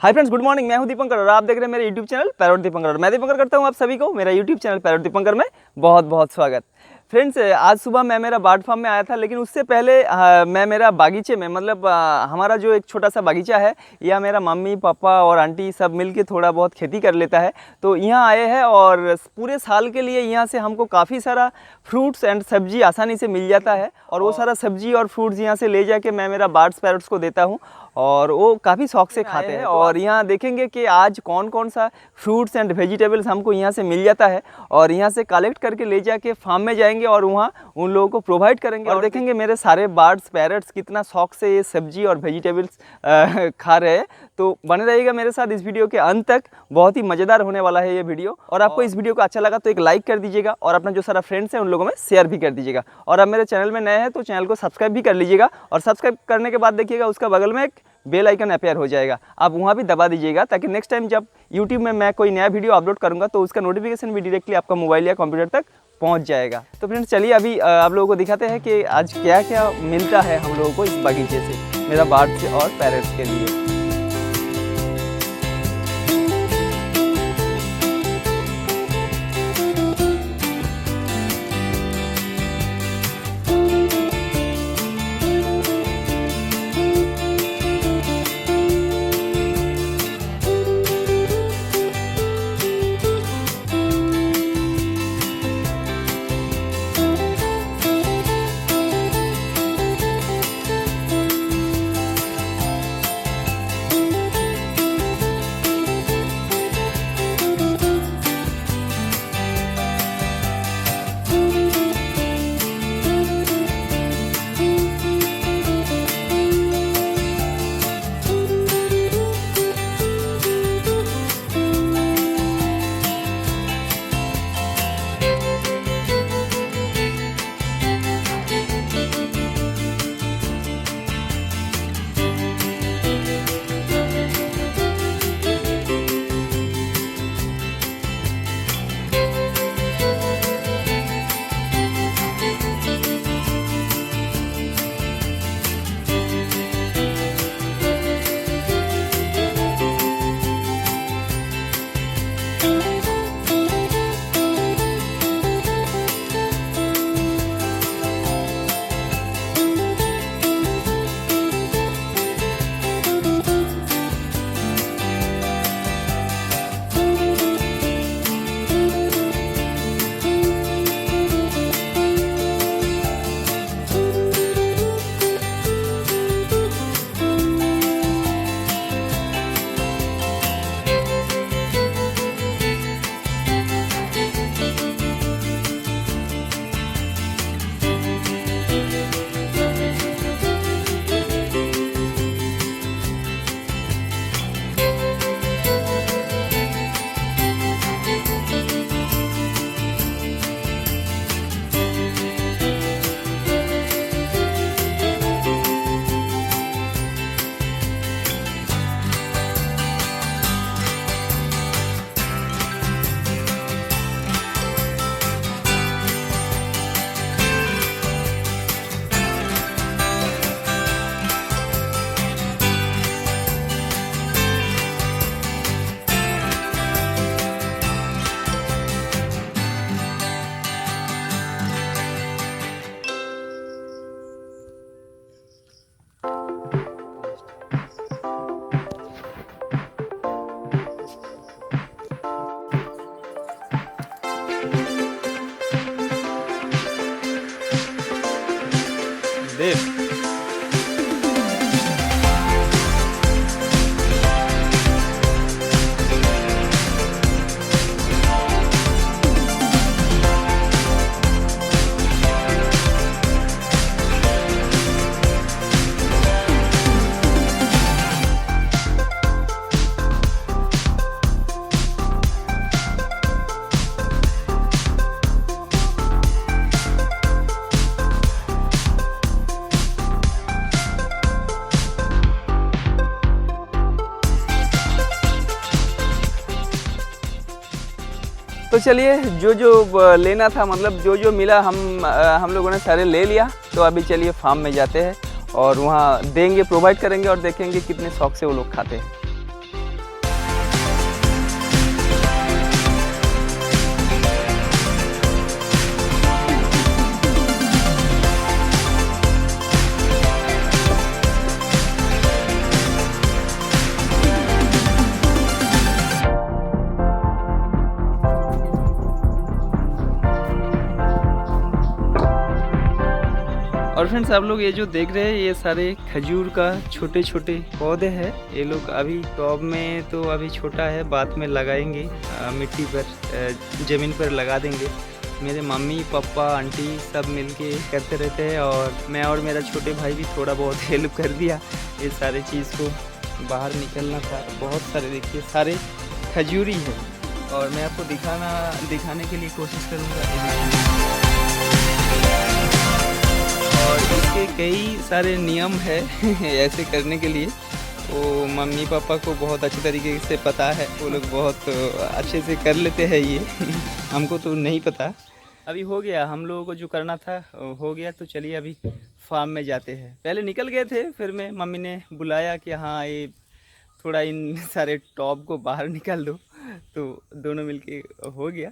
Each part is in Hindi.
Hi friends, good morning. मैं हूं दीपंकर और आप देख रहे हैं मेरे यूट्यूब चैनल पैरट दीपंकर। मैं दीपंकर करता हूं आप सभी को मेरा यूट्यूब चैनल पैरट दीपंकर में बहुत बहुत स्वागत। फ्रेंड्स, आज सुबह मैं मेरा बर्ड फार्म में आया था, लेकिन उससे पहले मैं मेरा बागीचे में मतलब हमारा जो एक छोटा सा बागीचा है, यह मेरा मम्मी पापा और आंटी सब मिल के थोड़ा बहुत खेती कर लेता है। तो यहाँ आए हैं और पूरे साल के लिए यहाँ से हमको काफ़ी सारा फ्रूट्स एंड सब्जी आसानी से मिल जाता है और वो सारा सब्जी और फ्रूट्स यहाँ से ले जाके मैं मेरा बर्ड्स पैरट्स को देता हूँ और वो काफ़ी शौक से खाते हैं। और यहाँ देखेंगे कि आज कौन कौन सा फ्रूट्स एंड वेजिटेबल्स हमको यहाँ से मिल जाता है और यहाँ से कलेक्ट करके ले जाके फार्म में जाएंगे और वहाँ उन लोगों को प्रोवाइड करेंगे और देखेंगे मेरे सारे बर्ड्स पैरट्स कितना शौक से ये सब्जी और वेजिटेबल्स खा रहे हैं। तो बने रहिएगा मेरे साथ इस वीडियो के अंत तक, बहुत ही मज़ेदार होने वाला है ये वीडियो। और आपको इस वीडियो को अच्छा लगा तो एक लाइक कर दीजिएगा और अपना जो सारा फ्रेंड्स हैं उन लोगों में शेयर भी कर दीजिएगा। और अब मेरे चैनल में नए हैं तो चैनल को सब्सक्राइब भी कर लीजिएगा और सब्सक्राइब करने के बाद देखिएगा उसका बगल में एक बेल आइकन अपेयर हो जाएगा, आप वहाँ भी दबा दीजिएगा ताकि नेक्स्ट टाइम जब यूट्यूब में मैं कोई नया वीडियो अपलोड करूँगा तो उसका नोटिफिकेशन भी डायरेक्टली आपका मोबाइल या कंप्यूटर तक पहुँच जाएगा। तो फ्रेंड्स चलिए अभी आप लोगों को दिखाते हैं कि आज क्या क्या मिलता है हम लोगों को इस बगीचे से मेरा बर्ड्स और पैरट्स के लिए। देव तो चलिए जो जो लेना था मतलब जो जो मिला हम लोगों ने सारे ले लिया। तो अभी चलिए फार्म में जाते हैं और वहाँ देंगे, प्रोवाइड करेंगे और देखेंगे कितने शौक से वो लोग खाते हैं। फ्रेंड्स आप लोग ये जो देख रहे हैं ये सारे खजूर का छोटे छोटे पौधे हैं। ये लोग अभी टॉब में तो अभी छोटा है, बाद में लगाएंगे मिट्टी पर, ज़मीन पर लगा देंगे। मेरे मम्मी पापा आंटी सब मिलके करते रहते हैं और मैं और मेरा छोटे भाई भी थोड़ा बहुत हेल्प कर दिया। ये सारे चीज़ को बाहर निकलना था। बहुत सारे देखिए सारे खजूरी है और मैं आपको दिखाने के लिए कोशिश करूँगा। और इसके कई सारे नियम है ऐसे करने के लिए। वो मम्मी पापा को बहुत अच्छे तरीके से पता है, वो लोग बहुत अच्छे से कर लेते हैं ये हमको तो नहीं पता। अभी हो गया, हम लोगों को जो करना था हो गया, तो चलिए अभी फार्म में जाते हैं। पहले निकल गए थे, फिर मैं मम्मी ने बुलाया कि हाँ ये थोड़ा इन सारे टॉप को बाहर निकाल दो, तो दोनों मिलके हो गया।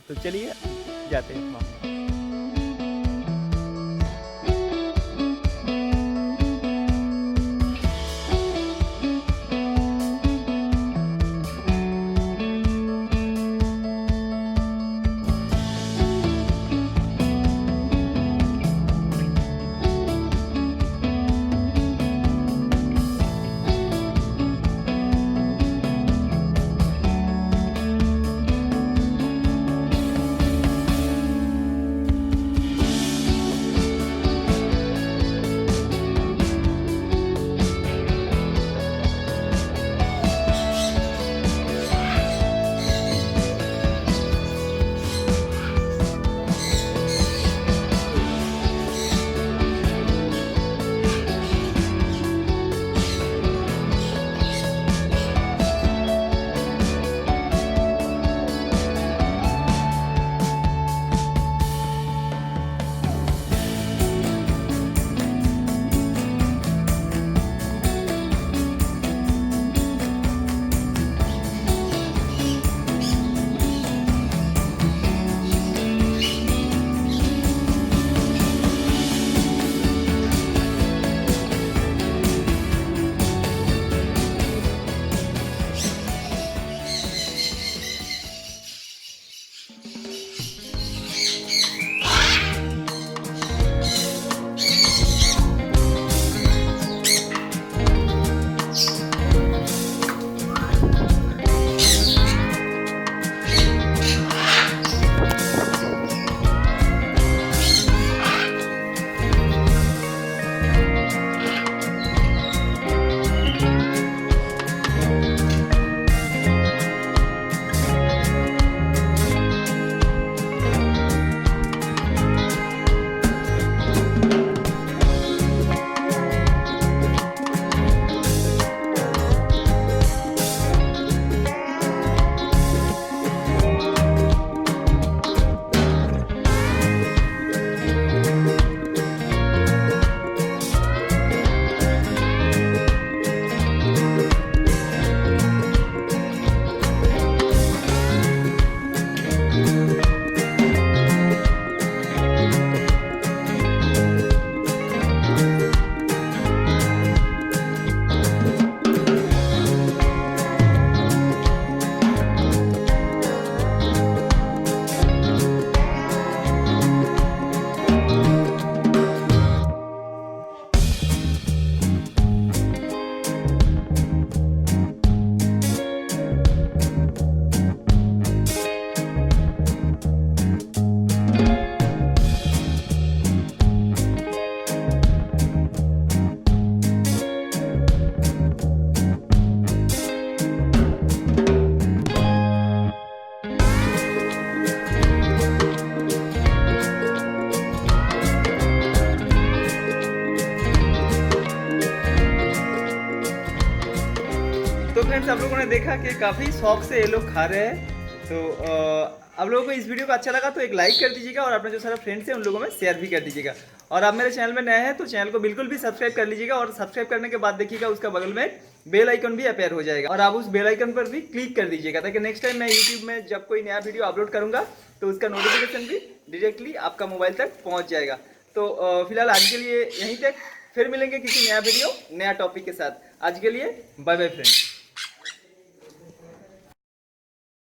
तो चलिए जाते हैं फार्म में। तो फ्रेंड्स आप लोगों ने देखा कि काफ़ी शौक से ये लोग खा रहे हैं। तो आप लोगों को इस वीडियो को अच्छा लगा तो एक लाइक कर दीजिएगा और अपने जो सारे फ्रेंड्स हैं उन लोगों में शेयर भी कर दीजिएगा। और आप मेरे चैनल में नए हैं तो चैनल को बिल्कुल भी सब्सक्राइब कर लीजिएगा और सब्सक्राइब करने के बाद देखिएगा उसका बगल में बेल आइकन भी अपेयर हो जाएगा और आप उस बेल आइकन पर भी क्लिक कर दीजिएगा ताकि नेक्स्ट टाइम मैं यूट्यूब में जब कोई नया वीडियो अपलोड करूँगा तो उसका नोटिफिकेशन भी डायरेक्टली आपका मोबाइल तक पहुँच जाएगा। तो फिलहाल आज के लिए यहीं तक, फिर मिलेंगे किसी नया वीडियो नया टॉपिक के साथ। आज के लिए बाय बाय फ्रेंड्स।